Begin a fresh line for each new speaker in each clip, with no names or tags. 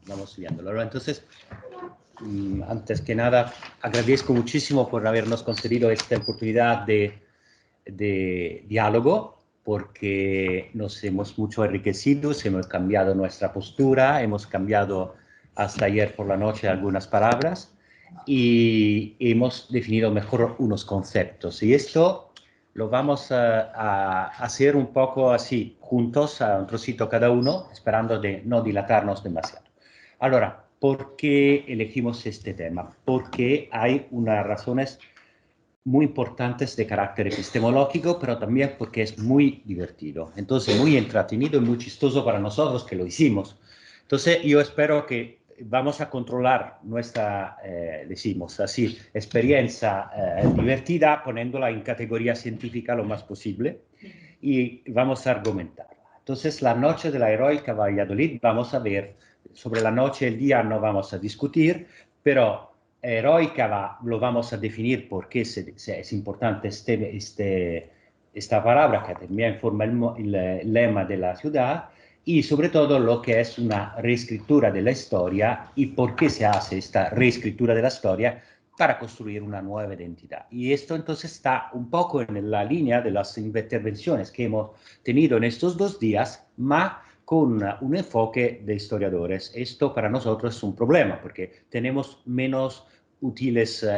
vamos viéndolo. Entonces, antes que nada, agradezco muchísimo por habernos concedido esta oportunidad de diálogo, porque nos hemos mucho enriquecido, hemos cambiado nuestra postura, hemos cambiado hasta ayer por la noche algunas palabras y hemos definido mejor unos conceptos. Y esto lo vamos a hacer un poco así, juntos, a un trocito cada uno, esperando de no dilatarnos demasiado. Ahora, ¿por qué elegimos este tema? Porque hay unas razones muy importantes de carácter epistemológico, pero también porque es muy divertido. Entonces, muy entretenido y muy chistoso para nosotros que lo hicimos. Entonces, yo espero que vamos a controlar nuestra, decimos así, experiencia divertida, poniéndola en categoría científica lo más posible, y vamos a argumentarla. Entonces, la noche de la heroica Valladolid, vamos a ver, sobre la noche y el día no vamos a discutir, pero heroica lo vamos a definir porque es importante esta palabra que también forma el lema de la ciudad, y sobre todo lo que es una reescritura de la historia y por qué se hace esta reescritura de la historia para construir una nueva identidad. Y esto entonces está un poco en la línea de las intervenciones que hemos tenido en estos 2 días, más con un enfoque de historiadores. Esto para nosotros es un problema porque tenemos menos útiles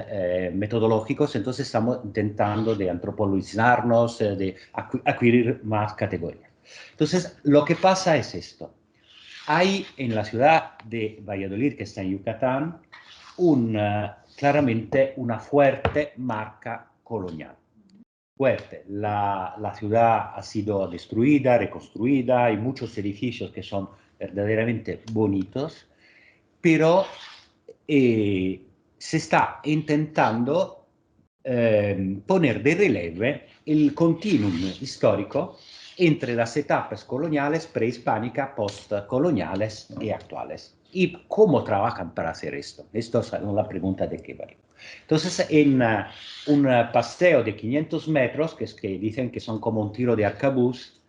metodológicos, entonces estamos intentando de antropologizarnos, de adquirir más categorías. Entonces, lo que pasa es esto. Hay en la ciudad de Valladolid, que está en Yucatán, claramente una fuerte marca colonial. Fuerte. La ciudad ha sido destruida, reconstruida, hay muchos edificios que son verdaderamente bonitos, pero se está intentando poner de relieve el continuum histórico entre las etapas coloniales, prehispánicas, postcoloniales y actuales. ¿Y cómo trabajan para hacer esto? Esto es la pregunta de qué vale. Entonces, en un paseo de 500 metros, que dicen que son como un tiro de arcabuz,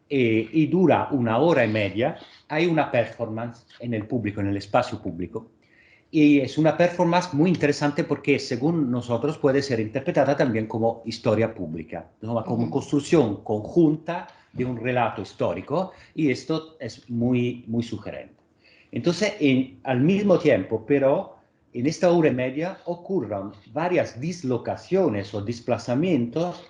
y dura 1 hora y media, hay una performance en el público, en el espacio público. Y es una performance muy interesante porque, según nosotros, puede ser interpretada también como historia pública, ¿no? Como construcción conjunta de un relato histórico, y esto es muy, muy sugerente. Entonces, al mismo tiempo, pero, en esta hora y media ocurren varias dislocaciones o desplazamientos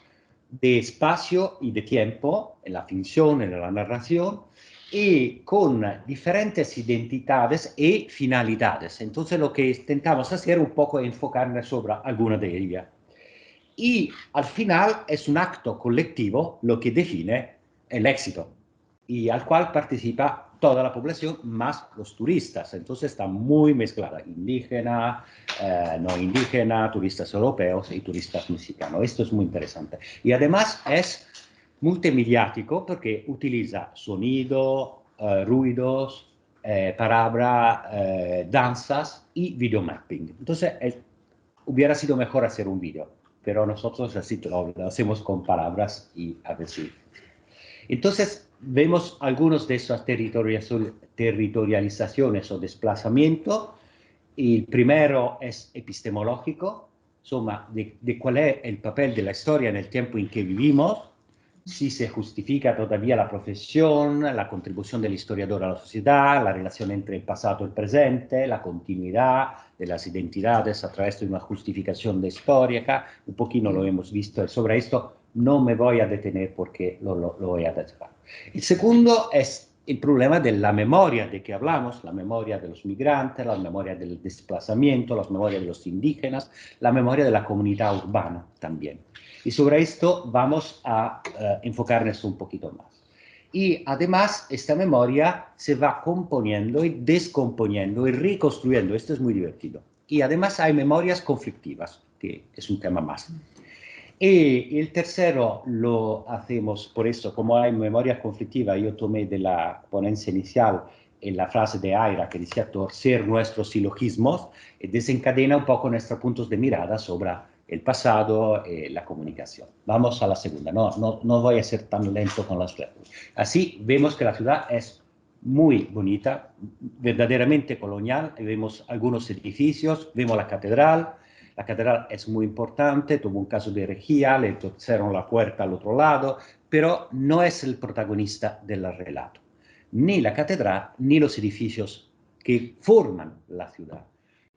de espacio y de tiempo en la ficción, en la narración, y con diferentes identidades y finalidades. Entonces, lo que intentamos hacer un poco es enfocarnos sobre alguna de ellas. Y al final es un acto colectivo lo que define el éxito, y al cual participa toda la población más los turistas. Entonces está muy mezclada, indígena, no indígena, turistas europeos y turistas mexicanos. Esto es muy interesante. Y además es multimediático porque utiliza sonido, ruidos, palabras, danzas y videomapping. Entonces hubiera sido mejor hacer un video, pero nosotros así lo hacemos con palabras y a ver si. Entonces, vemos algunos de esas territorializaciones o desplazamientos. El primero es epistemológico, insomma, de cuál es el papel de la historia en el tiempo en que vivimos, si se justifica todavía la profesión, la contribución del historiador a la sociedad, la relación entre el pasado y el presente, la continuidad de las identidades a través de una justificación histórica. Un poquito lo hemos visto, y sobre esto no me voy a detener porque lo voy a dejar. El segundo es el problema de la memoria de que hablamos, la memoria de los migrantes, la memoria del desplazamiento, la memoria de los indígenas, la memoria de la comunidad urbana también. Y sobre esto vamos a enfocarnos un poquito más. Y además esta memoria se va componiendo y descomponiendo y reconstruyendo. Esto es muy divertido. Y además hay memorias conflictivas, que es un tema más. Y el tercero lo hacemos por eso, como hay memoria conflictiva, yo tomé de la ponencia inicial en la frase de Aira que decía torcer nuestros silogismos, y desencadena un poco nuestros puntos de mirada sobre el pasado y la comunicación. Vamos a la segunda, no voy a ser tan lento con las reglas. Así vemos que la ciudad es muy bonita, verdaderamente colonial. Vemos algunos edificios, vemos la catedral. La catedral es muy importante, tuvo un caso de herejía, le torcieron la puerta al otro lado, pero no es el protagonista del relato. Ni la catedral, ni los edificios que forman la ciudad.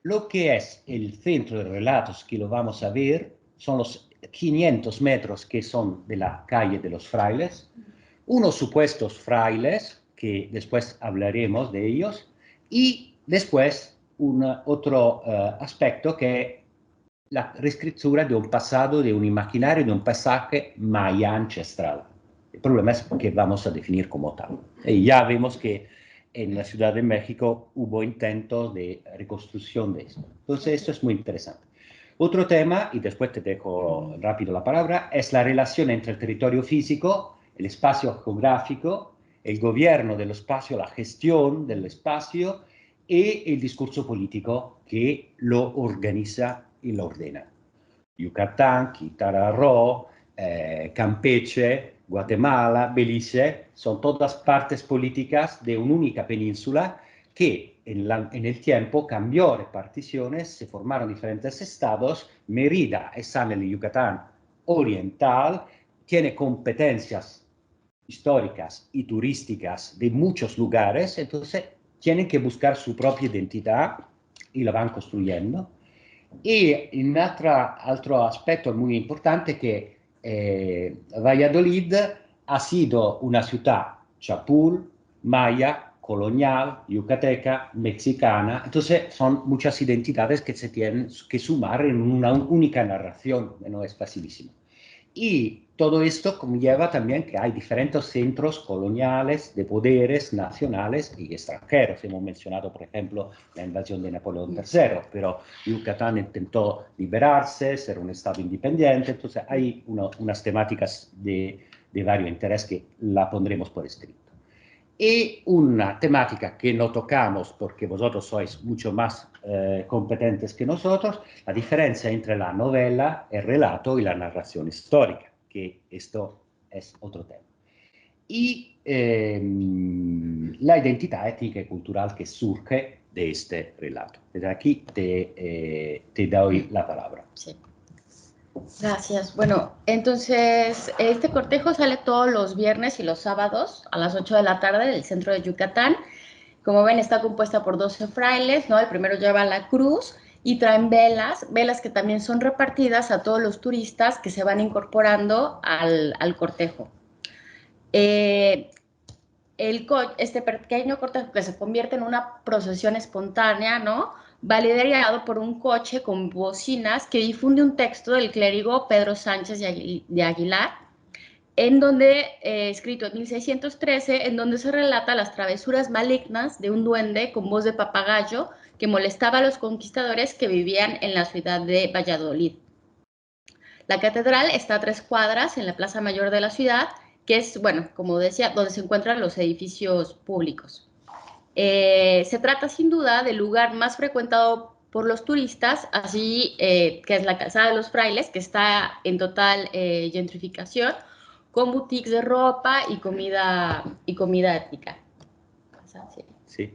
Lo que es el centro de relatos que lo vamos a ver son los 500 metros que son de la calle de los frailes, unos supuestos frailes, que después hablaremos de ellos, y después otro aspecto que es la reescritura de un pasado, de un imaginario, de un paisaje maya ancestral. El problema es que vamos a definir como tal. Y ya vemos que en la Ciudad de México hubo intentos de reconstrucción de esto. Entonces, esto es muy interesante. Otro tema, y después te dejo rápido la palabra, es la relación entre el territorio físico, el espacio geográfico, el gobierno del espacio, la gestión del espacio y el discurso político que lo organiza y lo ordena. Yucatán, Quintana Roo, Campeche, Guatemala, Belice, son todas partes políticas de una única península que en el tiempo cambió reparticiones, se formaron diferentes estados. Mérida está en el Yucatán oriental, tiene competencias históricas y turísticas de muchos lugares, entonces tienen que buscar su propia identidad y la van construyendo. Y un altro aspetto muy importante che Valladolid ha sido una ciudad chapul, maya, colonial, yucateca, mexicana. Entonces son muchas identidades que se tienen que sumar en una única narración, no es facilísimo. Y todo esto conlleva también que hay diferentes centros coloniales de poderes nacionales y extranjeros. Hemos mencionado, por ejemplo, la invasión de Napoleón III, pero Yucatán intentó liberarse, ser un estado independiente. Entonces hay unas temáticas de vario interés que la pondremos por escrito. Y una temática que no tocamos porque vosotros sois mucho más competentes que nosotros, la diferencia entre la novela, el relato y la narración histórica, que esto es otro tema. Y la identidad étnica y cultural que surge de este relato. Desde aquí te doy la palabra.
Sí. Gracias. Bueno, entonces este cortejo sale todos los viernes y los sábados a las 8 de la tarde del centro de Yucatán. Como ven, está compuesta por 12 frailes, ¿no? El primero lleva la cruz y traen velas, velas que también son repartidas a todos los turistas que se van incorporando al cortejo. Este pequeño cortejo que se convierte en una procesión espontánea, ¿no? Va liderado por un coche con bocinas que difunde un texto del clérigo Pedro Sánchez de Aguilar, en donde, escrito en 1613, en donde se relata las travesuras malignas de un duende con voz de papagayo que molestaba a los conquistadores que vivían en la ciudad de Valladolid. La catedral está a 3 cuadras en la plaza mayor de la ciudad, que es, bueno, como decía, donde se encuentran los edificios públicos. Se trata sin duda del lugar más frecuentado por los turistas, así que es la Calzada de los Frailes, que está en total gentrificación, con boutiques de ropa y comida étnica.
Sí.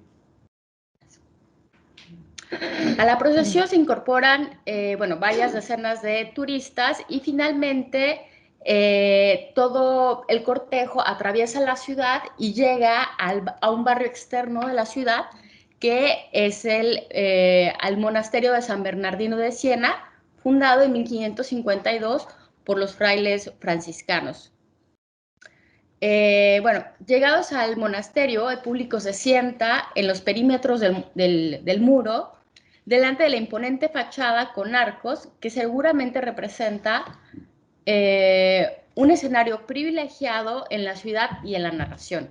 A la procesión se incorporan, bueno, varias decenas de turistas y finalmente todo el cortejo atraviesa la ciudad y llega a un barrio externo de la ciudad que es al monasterio de San Bernardino de Siena, fundado en 1552 por los frailes franciscanos. Bueno, llegados al monasterio, el público se sienta en los perímetros del muro, delante de la imponente fachada con arcos que seguramente representa un escenario privilegiado en la ciudad y en la narración,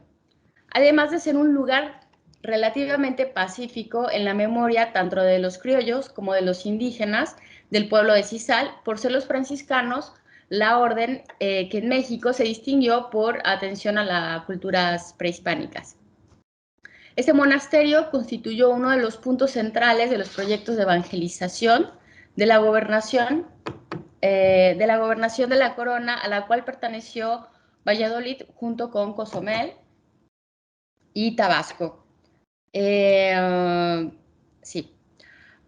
además de ser un lugar relativamente pacífico en la memoria tanto de los criollos como de los indígenas del pueblo de Cizal, por ser los franciscanos la orden que en México se distinguió por atención a las culturas prehispánicas. Este monasterio constituyó uno de los puntos centrales de los proyectos de evangelización de la gobernación de la corona, a la cual perteneció Valladolid junto con Cozumel. y Tabasco. Sí.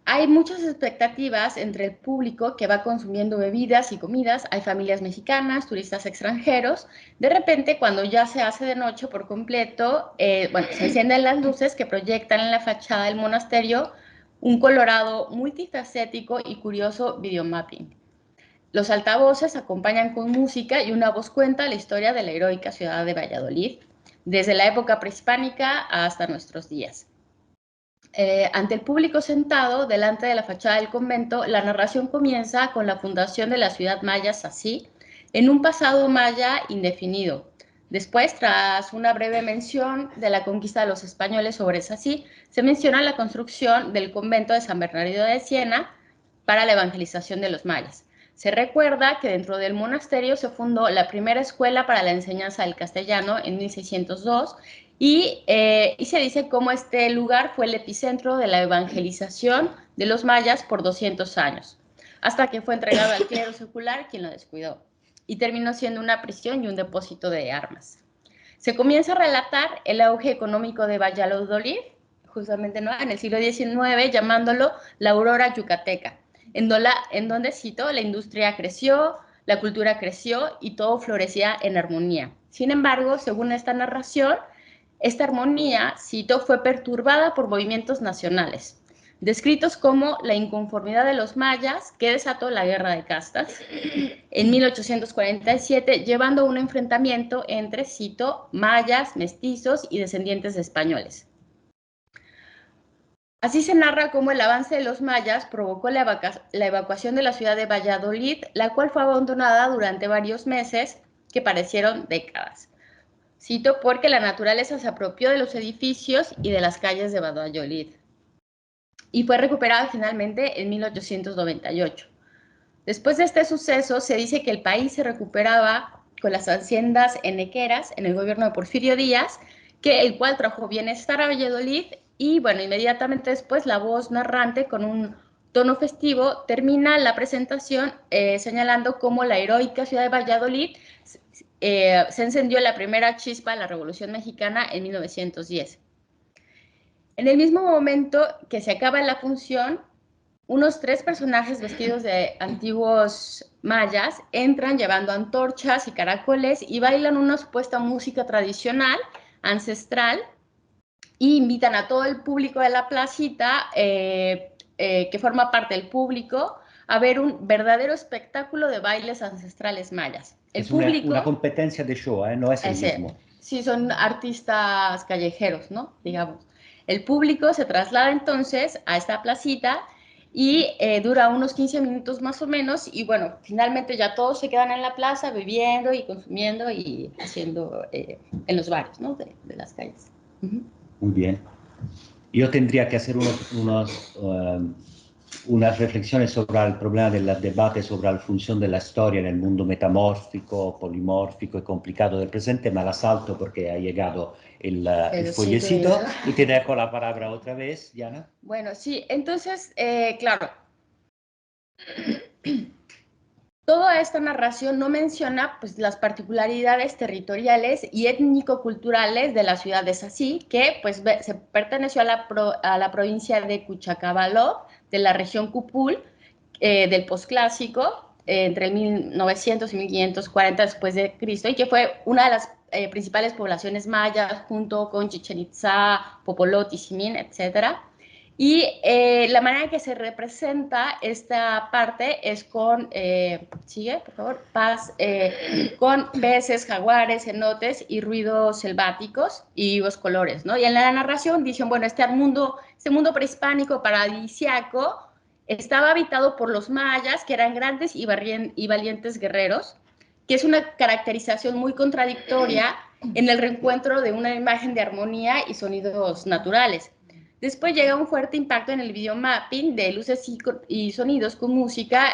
Hay muchas expectativas entre el público que va consumiendo bebidas y comidas. Hay familias mexicanas, turistas extranjeros. De repente, cuando ya se hace de noche por completo, bueno, se encienden las luces que proyectan en la fachada del monasterio un colorado multifacético y curioso videomapping. Los altavoces acompañan con música y una voz cuenta la historia de la heroica ciudad de Valladolid, desde la época prehispánica hasta nuestros días. Ante el público sentado delante de la fachada del convento, la narración comienza con la fundación de la ciudad maya Sací, en un pasado maya indefinido. Después, tras una breve mención de la conquista de los españoles sobre Sací, se menciona la construcción del convento de San Bernardino de Siena para la evangelización de los mayas. Se recuerda que dentro del monasterio se fundó la primera escuela para la enseñanza del castellano en 1602 y se dice cómo este lugar fue el epicentro de la evangelización de los mayas por 200 años, hasta que fue entregado al clero secular, quien lo descuidó, y terminó siendo una prisión y un depósito de armas. Se comienza a relatar el auge económico de Valladolid, justamente, ¿no?, en el siglo XIX, llamándolo la aurora yucateca, en donde, cito, la industria creció, la cultura creció y todo florecía en armonía. Sin embargo, según esta narración, esta armonía, cito, fue perturbada por movimientos nacionales, descritos como la inconformidad de los mayas, que desató la guerra de castas en 1847, llevando a un enfrentamiento entre, cito, mayas, mestizos y descendientes de españoles. Así se narra cómo el avance de los mayas provocó la evacuación de la ciudad de Valladolid, la cual fue abandonada durante varios meses que parecieron décadas. Cito, porque la naturaleza se apropió de los edificios y de las calles de Valladolid y fue recuperada finalmente en 1898. Después de este suceso, se dice que el país se recuperaba con las haciendas henequeras en el gobierno de Porfirio Díaz, el cual trajo bienestar a Valladolid y, bueno, inmediatamente después la voz narrante con un tono festivo termina la presentación señalando cómo la heroica ciudad de Valladolid se encendió la primera chispa de la Revolución Mexicana en 1910. En el mismo momento que se acaba la función, unos 3 personajes vestidos de antiguos mayas entran llevando antorchas y caracoles y bailan una supuesta música tradicional, ancestral, y invitan a todo el público de la placita, que forma parte del público, a ver un verdadero espectáculo de bailes ancestrales mayas. El público,
una competencia de show, no es el mismo.
Sí, son artistas callejeros, ¿no? Digamos. El público se traslada entonces a esta placita y dura unos 15 minutos más o menos y bueno, finalmente ya todos se quedan en la plaza bebiendo y consumiendo y haciendo en los bares, ¿no?, de las calles.
Muy bien. Yo tendría que hacer unas reflexiones sobre el problema del debate sobre la función de la historia en el mundo metamórfico, polimórfico y complicado del presente, me la salto porque ha llegado el follecito y te dejo la palabra otra vez, Diana.
Bueno, sí, entonces, claro, toda esta narración no menciona pues, las particularidades territoriales y étnico-culturales de la ciudad de Sací, que pues, se perteneció a la provincia de Cuchacabaló, de la región Cupul, del posclásico, entre el 1900 y 1540 después de Cristo, y que fue una de las principales poblaciones mayas, junto con Chichén Itzá, Popolot, Tizimín, etcétera. Y la manera en que se representa esta parte es con, sigue, por favor, con peces, jaguares, cenotes y ruidos selváticos y vivos colores, ¿no? Y en la narración dicen, bueno, este mundo prehispánico paradisiaco estaba habitado por los mayas, que eran grandes y valientes guerreros, que es una caracterización muy contradictoria en el reencuentro de una imagen de armonía y sonidos naturales. Después llega un fuerte impacto en el videomapping de luces y sonidos con música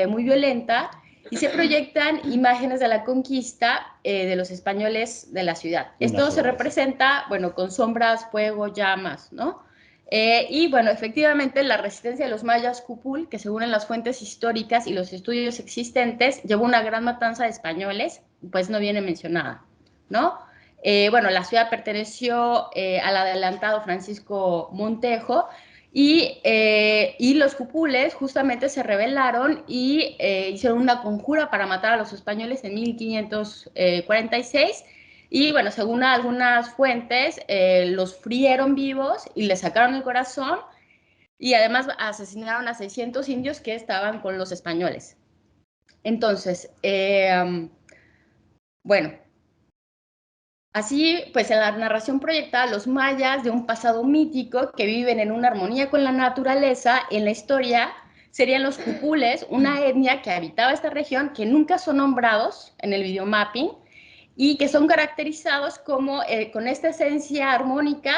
muy violenta y se proyectan imágenes de la conquista de los españoles de la ciudad. Esto se representa, bueno, con sombras, fuego, llamas, ¿no? Y bueno, efectivamente la resistencia de los mayas Cupul, que según en las fuentes históricas y los estudios existentes, llevó una gran matanza de españoles, pues no viene mencionada, ¿no? Bueno, la ciudad perteneció al adelantado Francisco Montejo y los cupules justamente se rebelaron y hicieron una conjura para matar a los españoles en 1546. Y bueno, según algunas fuentes, los frieron vivos y les sacaron el corazón y además asesinaron a 600 indios que estaban con los españoles. Entonces, bueno, así, pues en la narración proyecta a los mayas de un pasado mítico que viven en una armonía con la naturaleza. En la historia serían los cupules, una etnia que habitaba esta región que nunca son nombrados en el videomapping y que son caracterizados como con esta esencia armónica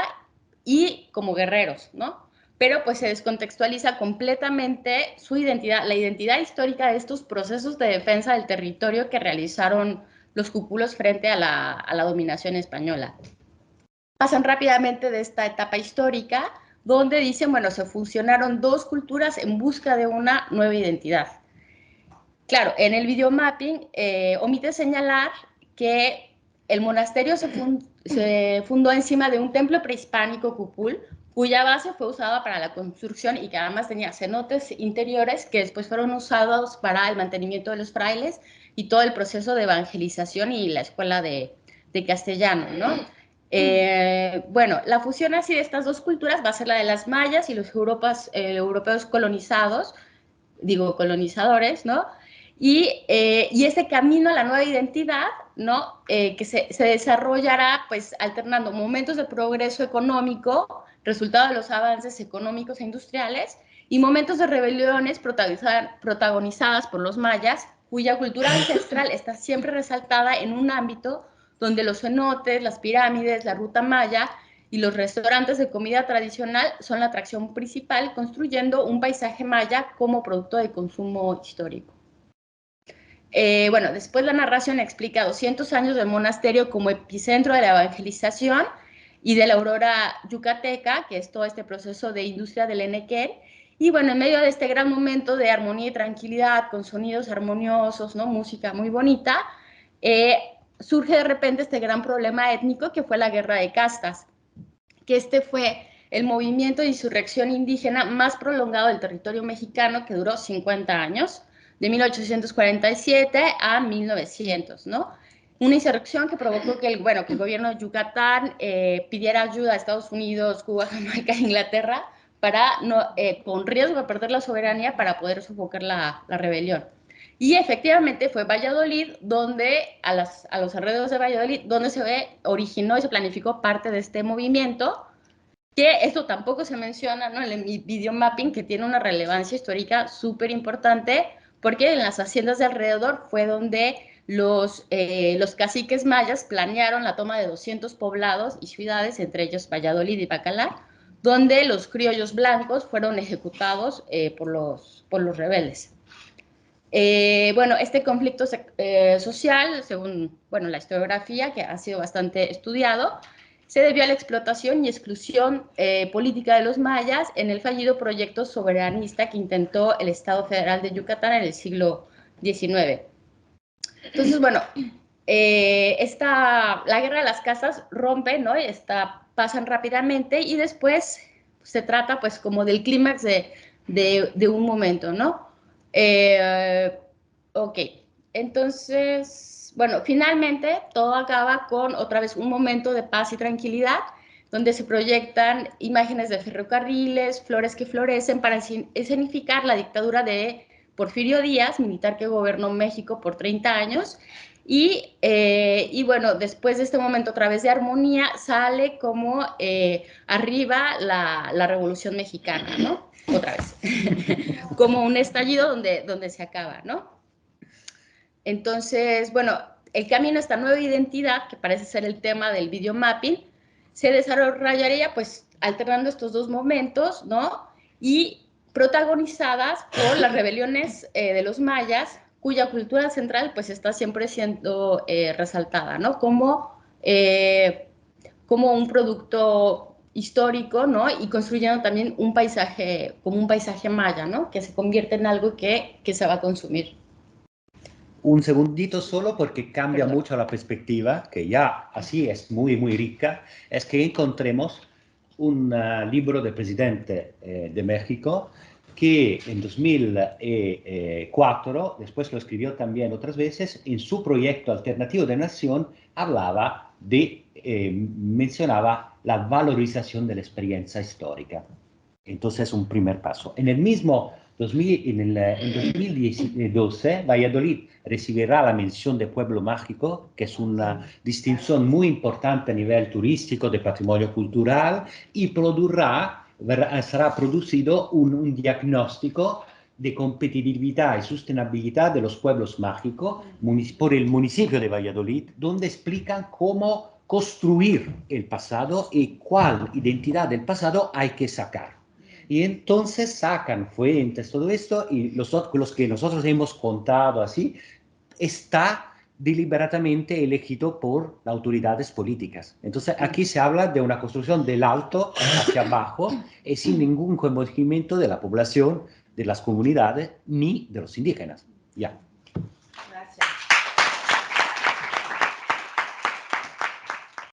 y como guerreros, ¿no? Pero pues se descontextualiza completamente su identidad, la identidad histórica de estos procesos de defensa del territorio que realizaron los cúpulos frente a la dominación española. Pasan rápidamente de esta etapa histórica, donde dicen, bueno, se fusionaron dos culturas en busca de una nueva identidad. Claro, en el videomapping omite señalar que el monasterio se fundó encima de un templo prehispánico cupul, cuya base fue usada para la construcción y que además tenía cenotes interiores que después fueron usados para el mantenimiento de los frailes y todo el proceso de evangelización y la escuela de castellano, ¿no? Bueno, la fusión así de estas dos culturas va a ser la de las mayas y los europeos colonizadores, ¿no? Y ese camino a la nueva identidad, ¿no? Que se desarrollará pues alternando momentos de progreso económico, resultado de los avances económicos e industriales, y momentos de rebeliones protagonizadas por los mayas, cuya cultura ancestral está siempre resaltada en un ámbito donde los cenotes, las pirámides, la ruta maya y los restaurantes de comida tradicional son la atracción principal, construyendo un paisaje maya como producto de consumo histórico. Bueno, después la narración explica 200 años del monasterio como epicentro de la evangelización y de la aurora yucateca, que es todo este proceso de industria del enequén. Y bueno, en medio de este gran momento de armonía y tranquilidad, con sonidos armoniosos, ¿no? Música muy bonita, surge de repente este gran problema étnico que fue la guerra de castas, que este fue el movimiento de insurrección indígena más prolongado del territorio mexicano, que duró 50 años, de 1847 a 1900, ¿no? Una insurrección que provocó que el gobierno de Yucatán pidiera ayuda a Estados Unidos, Cuba, Jamaica e Inglaterra para, con riesgo de perder la soberanía, para poder sofocar la rebelión. Y efectivamente fue Valladolid, a los alrededores de Valladolid, donde originó y se planificó parte de este movimiento, que esto tampoco se menciona, ¿no? En el videomapping, que tiene una relevancia histórica súper importante, porque en las haciendas de alrededor fue donde los caciques mayas planearon la toma de 200 poblados y ciudades, entre ellos Valladolid y Bacalar, donde los criollos blancos fueron ejecutados por los rebeldes. Bueno, este conflicto social, según la historiografía, que ha sido bastante estudiado, se debió a la explotación y exclusión política de los mayas en el fallido proyecto soberanista que intentó el Estado Federal de Yucatán en el siglo XIX. Entonces, bueno, la guerra de las castas rompe, ¿no? Pasan rápidamente y después se trata pues como del clímax de un momento, ¿no? Ok, entonces, bueno, finalmente todo acaba con otra vez un momento de paz y tranquilidad, donde se proyectan imágenes de ferrocarriles, flores que florecen para escenificar la dictadura de Porfirio Díaz, militar que gobernó México por 30 años, y bueno, después de este momento, a través de armonía, sale como arriba la Revolución Mexicana, ¿no? Otra vez, como un estallido donde se acaba, ¿no? Entonces, bueno, el camino a esta nueva identidad, que parece ser el tema del videomapping, se desarrollaría pues alternando estos dos momentos, ¿no? Y protagonizadas por las rebeliones de los mayas, cuya cultura central pues está siempre siendo resaltada, ¿no? Como un producto histórico, ¿no? Y construyendo también un paisaje, como un paisaje maya, ¿no? Que se convierte en algo que se va a consumir.
Un segundito solo porque cambia
Perdón.
mucho la perspectiva, que ya así es muy, muy rica, es que encontremos un libro del presidente de México que en 2004, después lo escribió también otras veces, en su proyecto alternativo de nación hablaba de, mencionaba la valorización de la experiencia histórica. Entonces, un primer paso. En el mismo 2012, Valladolid recibirá la mención de Pueblo Mágico, que es una distinción muy importante a nivel turístico, de patrimonio cultural, y será producido un diagnóstico de competitividad y sostenibilidad de los pueblos mágicos por el municipio de Valladolid, donde explican cómo construir el pasado y cuál identidad del pasado hay que sacar. Y entonces sacan fuentes, todo esto, y los que nosotros hemos contado así, está deliberadamente elegido por las autoridades políticas. Entonces aquí se habla de una construcción del alto hacia abajo y sin ningún conocimiento de la población, de las comunidades, ni de los indígenas. Ya.